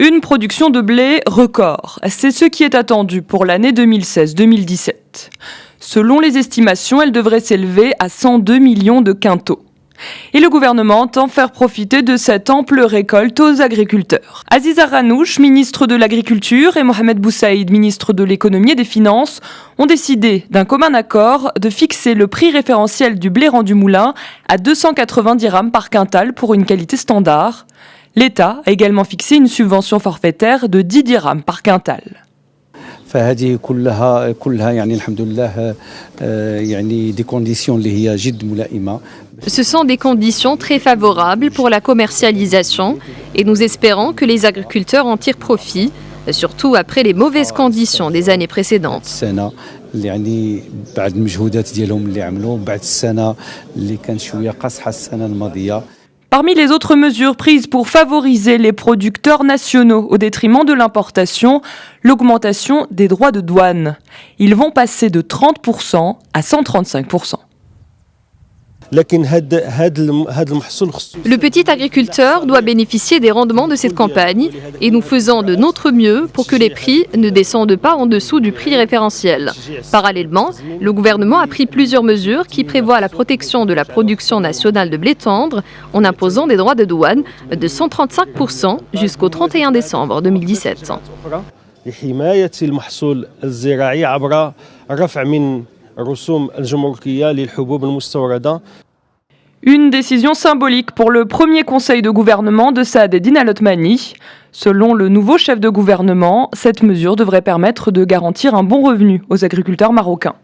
Une production de blé record, c'est ce qui est attendu pour l'année 2016-2017. Selon les estimations, elle devrait s'élever à 102 millions de quintaux. Et le gouvernement entend faire profiter de cette ample récolte aux agriculteurs. Aziza Ranouch, ministre de l'Agriculture, et Mohamed Boussaïd, ministre de l'Économie et des Finances, ont décidé d'un commun accord de fixer le prix référentiel du blé rendu moulin à 290 dirhams par quintal pour une qualité standard. L'État a également fixé une subvention forfaitaire de 10 dirhams par quintal. فهذه كلها يعني الحمد لله يعني des conditions اللي هي جد ملائمة. Ce sont des conditions très favorables pour la commercialisation et nous espérons que les agriculteurs en tirent profit, surtout après les mauvaises conditions des années précédentes. السنة اللي يعني بعد المجهودات ديالهم اللي عملوا بعد السنة اللي كان شوية قاصحة السنة الماضية. Parmi les autres mesures prises pour favoriser les producteurs nationaux au détriment de l'importation, l'augmentation des droits de douane. Ils vont passer de 30% à 135%. Le petit agriculteur doit bénéficier des rendements de cette campagne et nous faisons de notre mieux pour que les prix ne descendent pas en dessous du prix référentiel. Parallèlement, le gouvernement a pris plusieurs mesures qui prévoient la protection de la production nationale de blé tendre en imposant des droits de douane de 135% jusqu'au 31 décembre 2017. Une décision symbolique pour le premier conseil de gouvernement de Saad Eddine Al-Othmani. Selon le nouveau chef de gouvernement, cette mesure devrait permettre de garantir un bon revenu aux agriculteurs marocains.